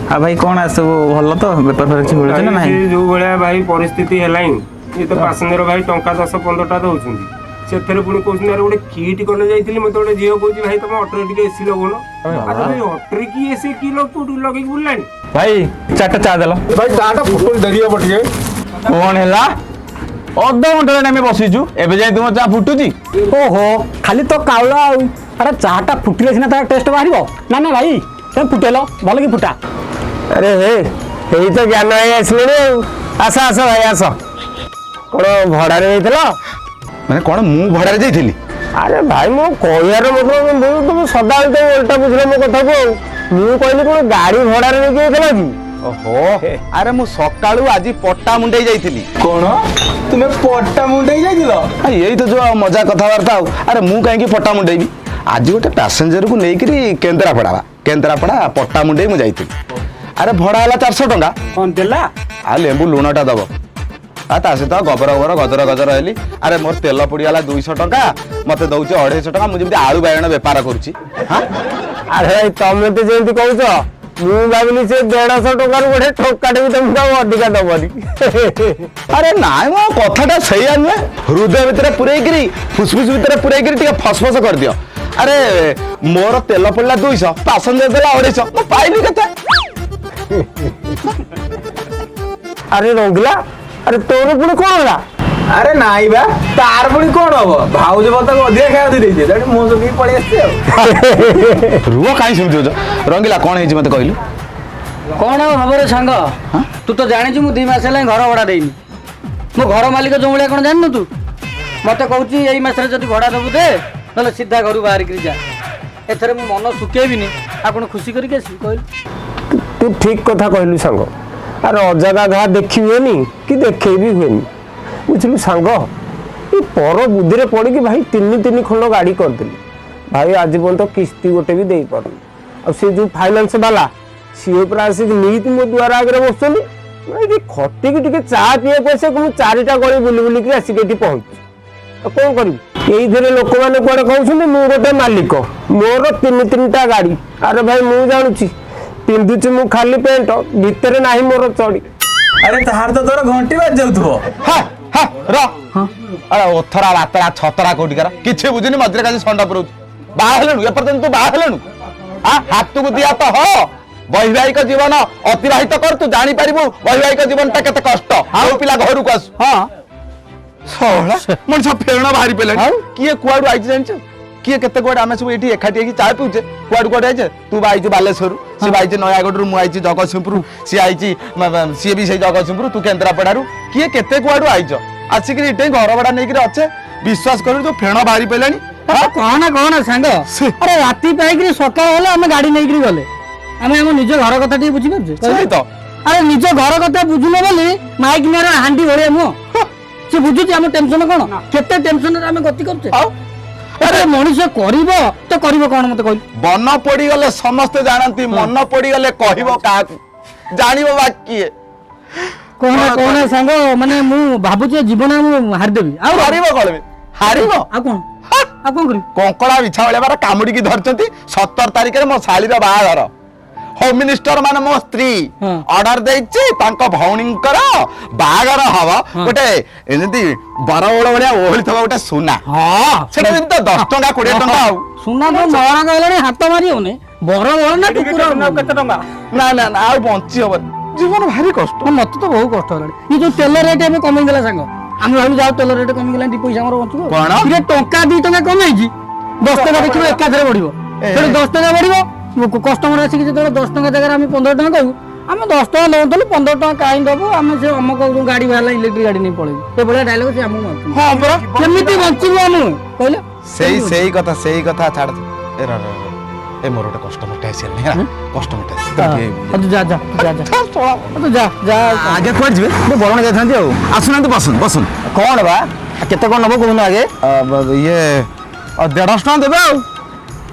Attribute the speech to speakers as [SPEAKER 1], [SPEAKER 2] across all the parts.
[SPEAKER 1] आ भाई कौन सब भल तो बेपार फेपार किसी मिलुछ ना नहीं
[SPEAKER 2] जो भलिया भाई परिस्थिति हेलाइन ये तो पैसेंजर भाई टंका 10-15 दउछुंदी सेथरे पुणी कहउछन यार गोटे किट करने जाइथिली मते गोटे झियो कहउछि भाई तुम ऑटो टिके एसी लगोनो अरे भाई ऑटो की एसी की लोग टू लगे बुलानी
[SPEAKER 1] भाई चाटा चा देलो
[SPEAKER 2] भाई चाटा फुटल दरिया बटिए
[SPEAKER 1] कौन हैला अधा घंटा आम बसीचु एबे जाए तुम चा फुटुची
[SPEAKER 3] ओहो खाली तो काउला अरे चाटा फुटिले सिना तार टेस्ट बाहरिबो ना ना भाई तुम फुटेलो भल की फुटा
[SPEAKER 2] अरे हे एई तो ज्ञान आई आसले आस आस भाई आस कोन भड़ा रे जाइतला
[SPEAKER 4] माने कौन मु भड़ा जाइथिली
[SPEAKER 2] अरे भाई मो कहयार मतलब तुम सदा तो उल्टा बुझले मो कथा को मु कहली कोन गाड़ी भड़ा रे लेके जाइतला की
[SPEAKER 4] ओहो अरे मु सकाळू आज पट्टा मुंडई जाइथिली
[SPEAKER 1] कौन तुम्हें पट्टा मुंडई जाइथिलो
[SPEAKER 4] यही तो जो मजा कथबार्ता अरे मु कहीं पट्टा मुंडेबी आज गोटे पैसेंजर को लेकरी केन्द्रापड़ा पट्टा मुंडई मु जाइथिली अरे भड़ा है 400 टंका
[SPEAKER 3] कौन देला
[SPEAKER 4] आ लेंबू लुणटा दब ता सहित गबर गबर गजर हेली अरे मोर तेल पड़गला 200 टंका मत दौचे 250 टंका मुझे आलू बाइगण बेपार करुच्ची
[SPEAKER 2] अरे तुम तो जमी कह मु भाविली से 150 टंका गोटे ठोकाटे भी तुमको अधिका दबनी
[SPEAKER 4] अरे नाई मो कथाटा सही नुहे हृदय भितर पुरेकरी फुसफुस भितर पुरेकरी फसफस कर दियो अरे मोर तेल पड़ला 200 पैसेंजर देला 250 मु पाइली केते
[SPEAKER 2] अरे रंगला अरे तोर पुणी कौन होला
[SPEAKER 1] अरे नाई बा तार पुणी कौन हम भाउज बता अधिका खाया दे दे मो सब पळी आछे
[SPEAKER 4] रुह काई सेमति होज रंगीला कौन है मते कहलु
[SPEAKER 3] कौन हम रे सांग तू तो जानि मु 2 मास होला घर भड़ा देनी मो घर मालिक जो भलिया कौन जान तू मते कहूची एई मास रे जदी भड़ा दबु दे नले सीधा घर बाहर करी जा एथरे मु मन सुकेबिनी आपण खुशी करी के कहल
[SPEAKER 2] तू ठीक कथा कहलु सांग अरे अजगा घा देखी हुएनी कि देखे भी हुएनी बुझलु सांग ये पर बुद्धि पड़ कि भाई 3 खंड गाड़ी करदेली भाई आज पर्यंत किस्ती गोटे भी दे पार से जो फाइनान्स वाला सी पूरा आसिक नीति मो द्वार आगे बसुनी खटिक टे चा पीए पैसा मुझे 4टा गली बुली बुलिक आसिक पहुँच कौन कर लोक मैंने कौन कहते मु गोटे मालिक मोर 3-3टा गाड़ी अरे भाई मुझे जानुची पिंधुची मु खाली पेंट भितर नाही मोर चढ़ी
[SPEAKER 1] अरे तार तो तोर घंटी बाज जाउथबो
[SPEAKER 4] अरे ओथरा बातरा छतरा कोटिकार किछि बुझिनी मजरे काजी संडा परोच बाहलेनु ए पर्यंत तू बाहलेनु हाथ को दिया तो हो वैवाहिक जीवन अतिबाहित कर तू जानी पारिबु वैवाहिक जीवनटा केते कष्ट आउ पिला घर को आस हां सोळा मन सब फेरना बाहरी पेलानी किए कुआडू आइछ जानछ किए केते कुआडू आमे सब एठी एखाटी की चाय पिउचे कुआडू कुआडू आइछ तू बाइछ बालेश्वर सी बाइछ नयागढ़ मु आइछ जगतसिंहपुर सी आइछ सी भी से जगतसिंहपुर तू केन्द्रापड़ारू किए केते कुआडू आइछ आसिक इटे घर भड़ा नहीं अच्छे विश्वास कर जो फेण बाहरी पेलानी
[SPEAKER 3] कौन सांग अरे राति पाइक सकाळ होला हम गाड़ी नहीं गले आम निज घर कथा टी बुझी पारे
[SPEAKER 4] तो
[SPEAKER 3] अरे निज घर कथा बुझुन बोली माइक मेरा हांडी भरिया मुह से बुझुची आम टेंशन कौन केते टेंशन रे आम गति करछे अरे मनुष्य करिवो तो करिवो कौन मते कहल
[SPEAKER 4] बन पड़ी गले समस्त जानती मन पड़ी गले कहिवो का जानिबो बाकी
[SPEAKER 3] कौन सांग माने मु भाबुचे जीवन मु हार देबी आ
[SPEAKER 4] हारिबो कलबे हारिबो
[SPEAKER 3] आ कौन करी
[SPEAKER 4] कंकड़ा बिछा वाले बार कामुड़ी की धरचंती 17 तारिख रे मो सालीर बाहागर होम मिनिस्टर माने मो स्त्री ऑर्डर देछि तांको भौणींकर बाहागर हवा गोटे एनती बरवड़ बढिया ओहली थबा गोटे सोना हां सेटा दिन तो 10 टंका 20 टंका
[SPEAKER 3] सोना तो मरा गलानी हाथ मारी होने बरवड़ ना टुकुरा
[SPEAKER 1] केते टंका
[SPEAKER 4] ना ना ना आ बंची हो जीवन भारी कष्ट
[SPEAKER 3] मत तो बहुत कष्ट होला ये जो तेल रेट एबे कमी गेला संग हम भाबी जाओ तेल रेट कमी गेला 2 पैसा हमर बंचबो
[SPEAKER 4] कोन
[SPEAKER 3] ये टंका 2 टंका कमाई जी 10 टका देखिबो एकाधरे बढ़िबो तेरे 10 टका बढ़िबो कस्टमर आसी जे 10 टका जगह हम 15 टका कहू हम 10 टका लोन 15 टका काई दबो हम से हम कहू गाड़ी वाला इलेक्ट्रिक गाड़ी नहीं पळेबो ए बडा डायलॉग से हम हां बरा केमिति बंचिबो हम कहले
[SPEAKER 4] सही कथा छाड़ ए रा ए मोर गोटे कस्टमर टे आसी नहीं कस्टमर टे
[SPEAKER 3] जा जा जा जा तो जा जा
[SPEAKER 4] आगे कोड जिवे बे बरण जाय थांती आसुना तो बसन
[SPEAKER 1] कौन बा केते कोन नबो कोन आगे
[SPEAKER 4] ये 150 टका देबे आ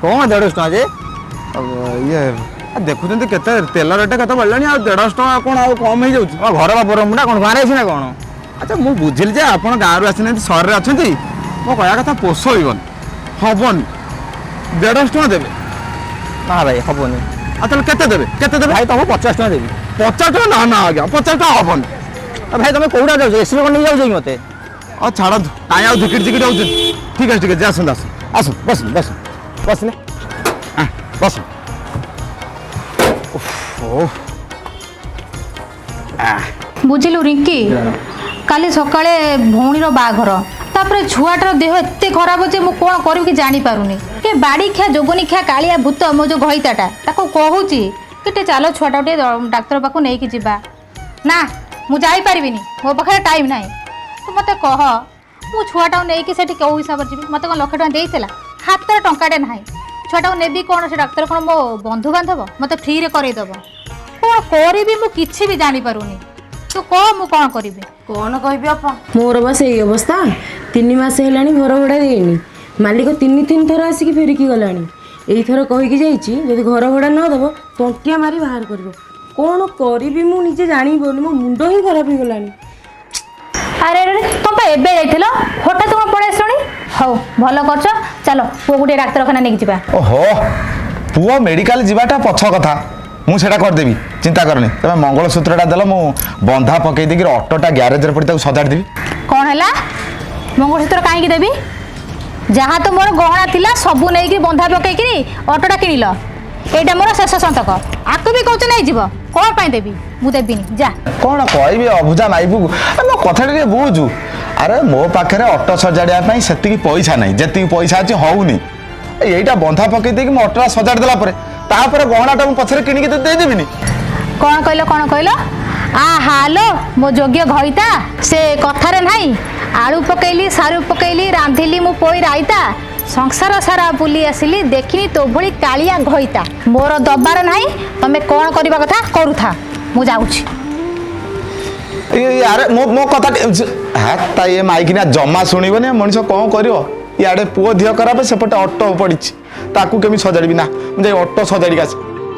[SPEAKER 1] कौन 150 टका जे
[SPEAKER 4] ये देखुଛନ୍ତି केते तेल रेट केते बढ़लानी आ 150 टका कोन आ कम हे जाउची
[SPEAKER 1] घर बापर मुंडा कोन गारे आसी ना कोन
[SPEAKER 4] अच्छा मु बुझिल जे आपण गाँव रे आसिना शहर रे अछंती मो कहया कथा पोसइबन हबन 150 टका देबे
[SPEAKER 1] ना भाई हबनी
[SPEAKER 4] ତାହେଲେ କେତେ ଦେବେ
[SPEAKER 2] ଭାଇ ତମକୁ 50 ଟଙ୍କା ଦେବି।
[SPEAKER 4] 50 ଟଙ୍କା ନା ଆଜ୍ଞା 50 ଟଙ୍କା ହବନି।
[SPEAKER 2] ଭାଇ ତମେ କୋଉଟା ଯାଉଛ ଏସି କଣ ନେଇ ଯାଉଛ କି ମତେ?
[SPEAKER 4] ଛାଡ଼ନ୍ତୁ କାଇଁ ଆଉ ଝିକିରି ହଉଛନ୍ତି। ଠିକ୍ ଅଛି ଆସନ୍ତୁ
[SPEAKER 2] ବସିଲେ
[SPEAKER 4] ବସ।
[SPEAKER 5] ବୁଝିଲୁ ରିଙ୍କି, କାଲି ସକାଳେ ଭଉଣୀର ବାହାଘର, ତାପରେ ଛୁଆଟାର ଦେହ ଏତେ ଖରାପ ଅଛି ମୁଁ କ'ଣ କରିବି କି ଜାଣିପାରୁନି। ଏ ବାଡ଼ି ଖିଆ ଯୋଗନୀ ଖିଆ କାଳିଆ ଭୂତ ମୋ ଯେଉଁ ଘଇତାଟା ତାକୁ କହୁଛି କି ଟିକେ ଚାଲ ଛୁଆଟାକୁ ଟିକେ ଡାକ୍ତର ପାଖକୁ ନେଇକି ଯିବା। ନା ମୁଁ ଯାଇପାରିବିନି, ମୋ ପାଖରେ ଟାଇମ୍ ନାହିଁ। ତୁ ମୋତେ କହ ମୁଁ ଛୁଆଟାକୁ ନେଇକି ସେଠି କେଉଁ ହିସାବରେ ଯିବି? ମୋତେ କ'ଣ 1,00,000 ଟଙ୍କା ଦେଇଥିଲା? ହାତରେ ଟଙ୍କାଟେ ନାହିଁ। ଛୁଆଟାକୁ ନେବି କ'ଣ? ସେ ଡାକ୍ତର କ'ଣ ମୋ ବନ୍ଧୁବାନ୍ଧବ? ମୋତେ ଫ୍ରିରେ କରେଇଦେବ? କ'ଣ କରିବି ମୁଁ କିଛି ବି ଜାଣିପାରୁନି। ତୁ କହ ମୁଁ କ'ଣ କରିବି?
[SPEAKER 6] କ'ଣ କହିବି ବାପା, ମୋର ବା ସେଇ ଅବସ୍ଥା। 3 ମାସ ହେଲାଣି ଘର ଭଡ଼ା ଦେଇନି। ମାଲିକ 3 ଥର ଆସିକି ଫେରିକି ଗଲାଣି। ଏଇଥର କହିକି ଯାଇଛି ଯଦି ଘର ଭଡ଼ା ନ ଦେବ ଟଙ୍କିଆ ମାରି ବାହାର କରିବ। କ'ଣ କରିବି ମୁଁ ନିଜେ ଜାଣିପାରୁନି, ମୋ ମୁଣ୍ଡ ହିଁ ଖରାପ ହେଇଗଲାଣି।
[SPEAKER 5] ଆରେ ତମେ ଏବେ ଯାଇଥିଲ, ହଠାତ୍ କ'ଣ ପଳେଇ ଆସିଲଣି? ହଉ ଭଲ କରୁଛ, ଚାଲ ପୁଅକୁ ଟିକେ ଡାକ୍ତରଖାନା ନେଇକି ଯିବା।
[SPEAKER 4] ଓହୋ, ପୁଅ ମେଡିକାଲ ଯିବାଟା ପଛ କଥା, ମୁଁ ସେଟା କରିଦେବି, ଚିନ୍ତା କରନି। ତମେ ମଙ୍ଗଳସୂତ୍ରଟା ଦେଲ, ମୁଁ ବନ୍ଧା ପକେଇ ଦେଇକି ଅଟୋଟା ଗ୍ୟାରେଜରେ ପଡ଼ି ତାକୁ ସଜାଡ଼ି ଦେବି।
[SPEAKER 5] କ'ଣ ହେଲା? ମଙ୍ଗଳସୂତ୍ର କାହିଁକି ଦେବି? ଯାହା ତ ମୋର ଗହଣା ଥିଲା ସବୁ ନେଇକି ବନ୍ଧା ପକେଇକିରି ଅଟୋଟା କିଣିଲ। ଏଇଟା ମୋର ଶେଷ ସନ୍ତକ। ଆକୁ ବି କହୁଛ ନେଇଯିବ, କ'ଣ ପାଇଁ ଦେବି? ମୁଁ ଦେବିନି, ଯା।
[SPEAKER 4] କ'ଣ କହିବି ଅବୁଝା ମାଇପୁକୁ, ମୋ କଥାଟା ଟିକେ ବୁଝୁ। ଆରେ ମୋ ପାଖରେ ଅଟୋ ସଜାଡ଼ିବା ପାଇଁ ସେତିକି ପଇସା ନାହିଁ, ଯେତିକି ପଇସା ଅଛି ହଉନି। ଏଇଟା ବନ୍ଧା ପକେଇ ଦେଇକି ମୁଁ ଅଟୋଟା ସଜାଡ଼ି ଦେଲା ପରେ ତାପରେ ଗହଣାଟା ମୁଁ ପଛରେ କିଣିକି ଦେଇଦେବିନି।
[SPEAKER 5] କ'ଣ କହିଲ? ହାଲୋ ମୋ ଯୋଗ୍ୟ ଘଇତା, ସେ କଥାରେ ନାହିଁ ଆଳୁ ପକେଇଲି ସାରୁ ପକେଇଲି ରାନ୍ଧିଲି ମୁଁ ପୋଇ ରାଇତା, ସଂସାର ସାରା ବୁଲି ଆସିଲି ଦେଖିନି ତୋ ଭଳି କାଳିଆ ଘଇତା। ମୋର ଦବାର ନାହିଁ, ତମେ କ'ଣ କରିବା କଥା କରୁଥା, ମୁଁ ଯାଉଛି।
[SPEAKER 4] ଆରେ ମୋ କଥା ତା ଇଏ ମାଇକିନା ଜମା ଶୁଣିବନି। ମଣିଷ କ'ଣ କରିବ? ଇଆଡ଼େ ପୁଅ ଦେହ ଖରାପ, ସେପଟେ ଅଟୋ ପଡ଼ିଛି, ତାକୁ କେମିତି ସଜାଡ଼ିବି? ନା ମୁଁ ଯାଇ ଅଟୋ ସଜାଡ଼ିକି ଆସି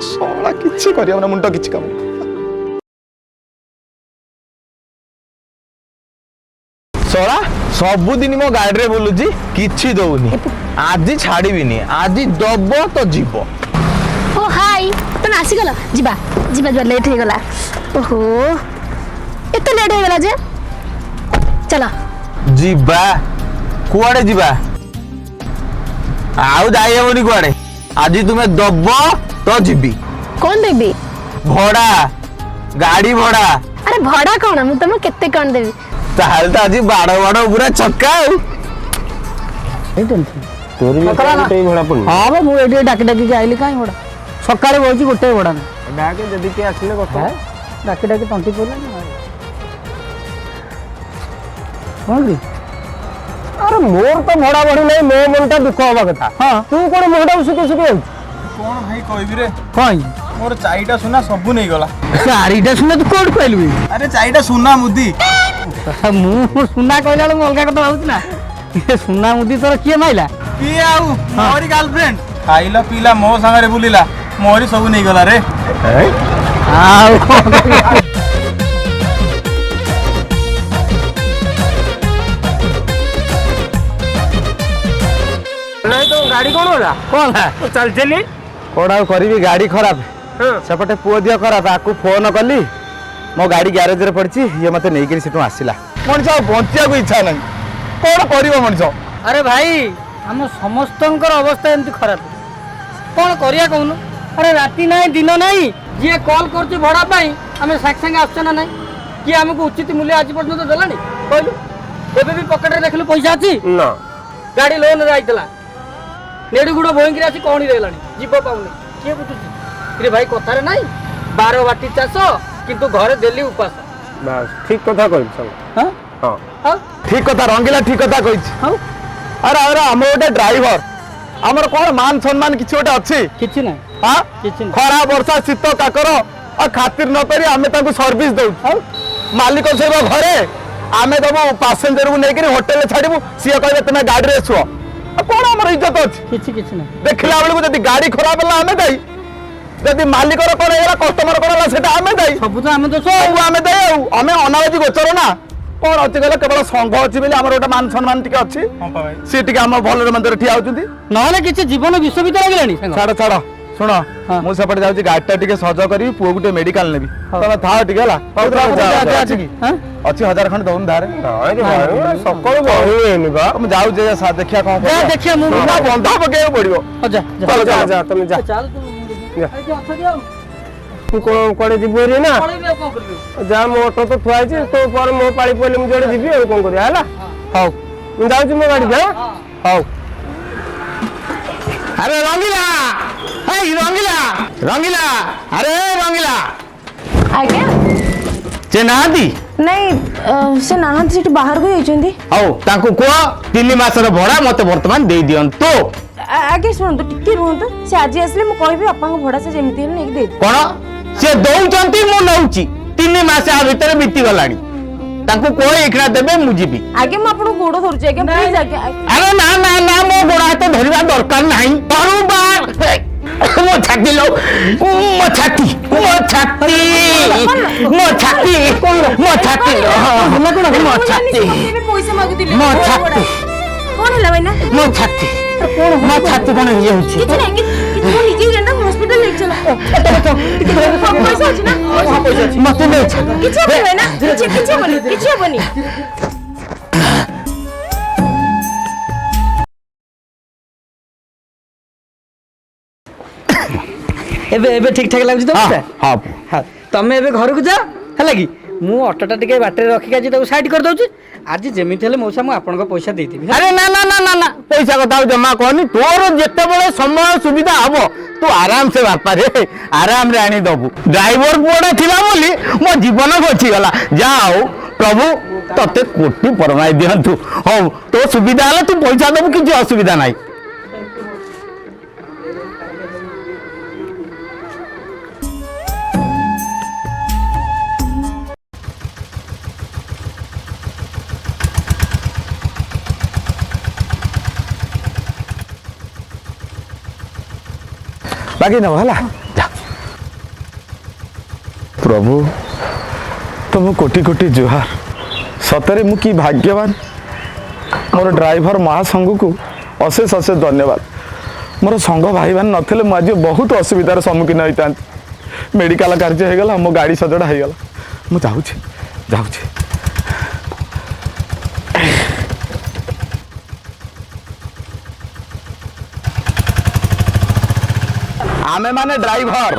[SPEAKER 4] ଶଳା କିଛି କରିବ ନା, ମୁଣ୍ଡ କିଛି କାମ।
[SPEAKER 1] ଶଳା ସବୁଦିନ ମୋ ଗାଡ଼ିରେ ବୁଲୁଛି, କିଛି ଦଉନି। ଆଜି ଛାଡ଼ିବିନି, ଆଜି ଦବ ତ ଯିବ।
[SPEAKER 7] ଓ ହାଇ, ତମେ ଆସିଗଲ? ଯିବା ଲେଟ୍ ହେଇଗଲା। ଓହୋ ଏତେ ଲେଟ୍ ହେଇଗଲା ଯେ, ଚାଲ
[SPEAKER 1] ଯିବା। କୁଆଡ଼େ ଯିବା? ଆଉ ଯାଇ ହବନି କୁଆଡ଼େ। ଆଜି ତୁମେ ଦବ ତ ଯିବି।
[SPEAKER 7] କ'ଣ ଦେବି?
[SPEAKER 1] ଭଡ଼ା, ଗାଡ଼ି ଭଡ଼ା।
[SPEAKER 7] ଆରେ ଭଡ଼ା କ'ଣ, ମୁଁ ତମକୁ କେତେ କ'ଣ ଦେବି?
[SPEAKER 1] ତାହେଲେ ତ ଆଜି ବାଡ଼ ପୁରା ଛକା ଆଉ।
[SPEAKER 2] ତୋର ବି ଗୋଟେ ଭଡ଼ା ପଡୁନି?
[SPEAKER 3] ହଁ ବା, ମୁଁ ଏଠି ଡାକି ଆଇଲି। କାହିଁ ଭଡ଼ା? ସକାଳେ ବଇଛି, ଗୋଟେ ଭଡ଼ା ନାହିଁ।
[SPEAKER 2] ଡାକେ, ଯଦି କିଏ ଆସିଲେ କଥା।
[SPEAKER 3] ଡାକି ତଣ୍ଟି ପଡ଼ିଲାନି। କ'ଣ କି?
[SPEAKER 2] ଆରେ ମୋର ତ ଭଡ଼ା ବଢି ନାହିଁ, ମୋ ମନଟା ଦୁଃଖ ହବା କଥା।
[SPEAKER 3] ହଁ,
[SPEAKER 2] ତୁ କ'ଣ ମୁହଁଟାକୁ ଶୁଖି ଯାଉଛି?
[SPEAKER 1] କ'ଣ ଭାଇ କହିବି ରେ,
[SPEAKER 3] କ'ଣ
[SPEAKER 1] ମୋର 4ଟା ସୁନା ସବୁ ନେଇଗଲା।
[SPEAKER 3] 4ଟା ସୁନା ତୁ କୋଉଠୁ ପାଇଲୁ?
[SPEAKER 1] ଆରେ 4ଟା ସୁନା ମୁଦି।
[SPEAKER 3] ମୁଁ ସୁନା କହିଲା ବେଳକୁ ଅଲଗା କଥା ଭାବୁଛି ନା। ସୁନା ମୁଦି ତୋର କିଏ ମାଇଲା?
[SPEAKER 1] କିଏ ଆଉ? ମୋରି ଗାର୍ଲଫ୍ରେଣ୍ଡ। ଖାଇଲା ପିଇଲା ମୋ ସାଙ୍ଗରେ ବୁଲିଲା, ମୋରି ସବୁ ନେଇଗଲା ରେ।
[SPEAKER 3] ଆଉ
[SPEAKER 2] ଗାଡି କ'ଣ ହେଲା? ଚାଲି
[SPEAKER 4] କ'ଣ ଆଉ କରିବି, ଗାଡ଼ି ଖରାପ, ସେପଟେ ପୁଅ ଦେହ ଖରାପ। ଆକୁ ଫୋନ କଲି, ମୋ ଗାଡ଼ି ଗ୍ୟାରେଜରେ ପଡ଼ିଛି, ଇଏ ମୋତେ ନେଇକିରି ସେଠୁ ଆସିଲା। ମଣିଷ ଆଉ ବଞ୍ଚିବାକୁ ଇଚ୍ଛା ନାହିଁ, କ'ଣ କରିବ ମଣିଷ?
[SPEAKER 3] ଆରେ ଭାଇ, ଆମ ସମସ୍ତଙ୍କର ଅବସ୍ଥା ଏମିତି ଖରାପ, କ'ଣ କରିବା କହୁନୁ? ଆରେ ରାତି ନାହିଁ ଦିନ ନାହିଁ, ଯିଏ କଲ୍ କରୁଛି ଭଡ଼ା ପାଇଁ ଆମେ ସାଙ୍ଗେ ସାଙ୍ଗେ ଆସୁଛ ନା ନାହିଁ? କିଏ ଆମକୁ ଉଚିତ ମୂଲ୍ୟ ଆଜି ପର୍ଯ୍ୟନ୍ତ ଦେଲାଣି କହିଲୁ? ଏବେ ବି ପକେଟରେ ଦେଖିଲୁ ପଇସା ଅଛି
[SPEAKER 2] ନା?
[SPEAKER 3] ଗାଡ଼ି ଲୋନରେ ଯାଇଥିଲା, ନେଡୁଗୁଡ଼ ଭୋଇଁକିରି ଆସି କଣ ହେଲାଣି, ଯିବ ପାଉନି, କିଏ ବୁଝୁଛି? ରେ ଭାଇ କଥାରେ ନାହିଁ 12 ବାଟି ଚାଷ, କିନ୍ତୁ ଘରେ ଡେଲି ଉପାସ।
[SPEAKER 2] ବାସ୍ ଠିକ କଥା କହିଛୁ ସାଙ୍ଗ।
[SPEAKER 3] ହଁ
[SPEAKER 2] ହଁ
[SPEAKER 4] ଠିକ କଥା, ରଙ୍ଗିଲା ଠିକ କଥା କହିଛି।
[SPEAKER 3] ହଉ,
[SPEAKER 4] ଆରେ ଆମର ଗୋଟେ ଡ୍ରାଇଭର, ଆମର କ'ଣ ମାନ ସମ୍ମାନ କିଛି ଗୋଟେ ଅଛି?
[SPEAKER 3] କିଛି ନାହିଁ,
[SPEAKER 4] ହଁ,
[SPEAKER 3] କିଛି ନାହିଁ।
[SPEAKER 4] ଖରା ବର୍ଷା ଶୀତ କାକର ଆଉ ଖାତିର ନ କରି ଆମେ ତାଙ୍କୁ ସର୍ଭିସ ଦଉଛୁ। ମାଲିକ ଶୋଇବ ଘରେ, ଆମେ ଦେବୁ ପାସେଞ୍ଜରକୁ ନେଇକିରି ହୋଟେଲରେ ଛାଡ଼ିବୁ, ସିଏ କହିବେ ତମେ ଗାଡ଼ିରେ ଶୁଅ। ଆଉ କ'ଣ ଆମର ଇଜ୍ଜତ ଅଛି?
[SPEAKER 3] କିଛି ନାହିଁ।
[SPEAKER 4] ଦେଖିଲା ବେଳକୁ ଯଦି ଗାଡ଼ି ଖରାପ ହେଲା ଆମେ ଦାୟୀ, ଯଦି ମାଲିକର କ'ଣ ହେଇଗଲା, କଷ୍ଟମର କ'ଣ ହେଲା, ସେଟା ଆମେ ଦାୟୀ।
[SPEAKER 3] ସବୁ ତ ଆମେ ଦୋଷ।
[SPEAKER 4] ସବୁ ଆମେ ଦାୟୀ। ଆଉ ଆମେ ଅନାବାଜି ଗୋଚର ନା। କ'ଣ ଅଛି କହିଲେ, କେବଳ ସଂଘ ଅଛି ବୋଲି ଆମର ଗୋଟେ ମାନ ସମ୍ମାନ ଟିକେ ଅଛି, ସିଏ ଟିକେ ଆମ ଭଲରେ ମନ୍ଦରେ ଠିଆ ହଉଛନ୍ତି।
[SPEAKER 3] ନହେଲେ କିଛି ଜୀବନ ବିଶ୍ୱ ଭିତରେ ଲାଗିଲାଣି।
[SPEAKER 4] ଛାଡ଼ ଶୁଣ ମୁଁ ସେପଟେ ଯାଉଛି ଗାଡିଟା ଟିକେ ସଜ କରିବି ପୁଅ ଗୋଟେ ମେଡିକାଲ ନେବି ତମେ ଥାଅ ଟିକେ ହେଲା ଅଛି କି ଅଛି 1000 ଖଣ୍ଡେ ଦଉନ ଧାରେ
[SPEAKER 2] ସକାଳୁ ବହି ହେଇନି ବା
[SPEAKER 4] ମୁଁ ଯାଉଛି ଦେଖିବା କଣ
[SPEAKER 3] ଯା ଦେଖିଆ ମୁଁ
[SPEAKER 4] ବନ୍ଧା ପକେଇବାକୁ ପଡିବ
[SPEAKER 3] ଯା
[SPEAKER 2] ଚାଲ ଯା ଯା ତମେ ଯା
[SPEAKER 3] ଚାଲ ତୁ ଏଇଠି ଅଛନ୍ତି ଆଉ
[SPEAKER 2] ତୁ କଣ କୁଆଡେ ଯିବୁ ହେରି ନା
[SPEAKER 3] ପଳେଇବି ଆଉ କଣ କରିବି
[SPEAKER 2] ଯା ମୋ ଅଟୋ ତ ଥୁଆ ହେଇଛି ତୋ ପରେ ମୋ ପାଳି ପଇଲେ ମୁଁ ଯୁଆଡେ ଯିବି ଆଉ କଣ କରିବା ହେଲା ହଉ ମୁଁ ଯାଉଛି ମୋ ଗାଡି ଯା ହଉ
[SPEAKER 1] আরে রঙ্গিলা এই রঙ্গিলা রঙ্গিলা আরে রঙ্গিলা
[SPEAKER 6] ଆଜ୍ଞା
[SPEAKER 1] সে নাহাନ୍ତି
[SPEAKER 6] ନାଇଁ ସେ ନାହାନ୍ତି ସେଠି ବାହାରକୁ ଯାଇଛନ୍ତି
[SPEAKER 1] ହଉ ତାଙ୍କୁ କୁହ 3 ମାସର ଭଡ଼ା ମତେ ବର୍ତ୍ତମାନ ଦେଇ ଦିଅନ୍ତୁ
[SPEAKER 6] ଆଜ୍ଞା ଶୁଣନ୍ତୁ ଟିକେ ରୁହନ୍ତୁ ସେ ଆଜି ଆସିଲେ ମୁଁ କହିବି ଆପଣଙ୍କ ଭଡ଼ା ସେ ଯେମିତି ହେଲେ ନେଇକି ଦେଇଦେବେ
[SPEAKER 1] କଣ ସେ ଦଉଛନ୍ତି ମୁଁ ନଉଛି 3 ମାସ ଆ ଭିତରେ ବିତି ଗଲାଣି ତାଙ୍କୁ କୁହ ଏଇଖିଣା ଦେବେ ମୁଁ ଯିବି
[SPEAKER 6] ଆଜ୍ଞା ମୁଁ ଆପଣଙ୍କୁ ଗୋଡ଼ ଧରୁଛି ଆଜ୍ଞା ପ୍ଲିଜ୍ ଆଜ୍ଞା
[SPEAKER 1] ଆରେ ନା ନା ନା ମୋ ଗୋଡ଼ ହାତ ଧରିବା ଦରକାର ନାହିଁ ତରୁ ମୋ ଛାତି ଲୋ ମୋ ଛାତି ମୋ ଛାତି ମୋ ଛାତି ମୋ ଛାତି ମୋ ଛାତି
[SPEAKER 6] ପଇସା ମାଗୁଥିଲେ
[SPEAKER 1] ମୋ ଛାତି
[SPEAKER 6] କଣ ହେଲା ଭାଇନା
[SPEAKER 1] ମୋ ଛାତି ମୋ ଛାତି କଣ ହେଇଯାଉଛି
[SPEAKER 6] କିଛି ନାହିଁ କିଛି ମୁଁ ନିଜେ ଜାଣିନା ହସ୍ପିଟାଲ ନେଇକି ଚାଲ ପଇସା ଅଛି ନା
[SPEAKER 1] ମତେ ନେଇ
[SPEAKER 6] କିଛି ହବନି ଭାଇନା କିଛି ହବନି କିଛି ହବନି
[SPEAKER 3] ଏବେ ଏବେ ଠିକ ଠାକ ଲାଗୁଛି ତ
[SPEAKER 1] ହଁ
[SPEAKER 3] ହଁ ତମେ ଏବେ ଘରକୁ ଯାଅ ହେଲା କି ମୁଁ ଅଟୋଟା ଟିକେ ବାଟରେ ରଖିକି ଆଜି ତାକୁ ସାଇଡ୍ କରିଦଉଛି ଆଜି ଯେମିତି ହେଲେ ମଉସା ମୁଁ ଆପଣଙ୍କ ପଇସା ଦେଇଦେବି
[SPEAKER 1] ଆରେ ନା ନା ନା ନା ନା ପଇସା କଥା ଆଉ ଜମା କହନି ତୋର ଯେତେବେଳେ ସମୟ ସୁବିଧା ହବ ତୁ ଆରାମସେ ବାପାରେ ଆରାମରେ ଆଣି ଦବୁ ଡ୍ରାଇଭର ପୁଅଟା ଥିଲା ବୋଲି ମୋ ଜୀବନ ବଞ୍ଚିଗଲା ଯା ହଉ ପ୍ରଭୁ ତତେ କୋଟି ପରମାଇ ଦିଅନ୍ତୁ ହଉ ତୋ ସୁବିଧା ହେଲେ ତୁ ପଇସା ଦବୁ କିଛି ଅସୁବିଧା ନାହିଁ
[SPEAKER 4] ବାଗେଇ ନେବ ହେଲା ପ୍ରଭୁ ତୁମ କୋଟି କୋଟି ଜୁହାର ସତରେ ମୁଁ କି ଭାଗ୍ୟବାନ ମୋର ଡ୍ରାଇଭର ମହାସଂଘକୁ ଅଶେଷ ଅଶେଷ ଧନ୍ୟବାଦ ମୋର ସଂଘ ଭାଇମାନେ ନଥିଲେ ମୁଁ ଆଜି ବହୁତ ଅସୁବିଧାର ସମ୍ମୁଖୀନ ହୋଇଥାନ୍ତି ମେଡ଼ିକାଲ କାର୍ଯ୍ୟ ହେଇଗଲା ମୋ ଗାଡ଼ି ସଜଡ଼ା ହେଇଗଲା ମୁଁ ଯାଉଛି ଯାଉଛି ଆମେ ମାନେ ଡ୍ରାଇଭର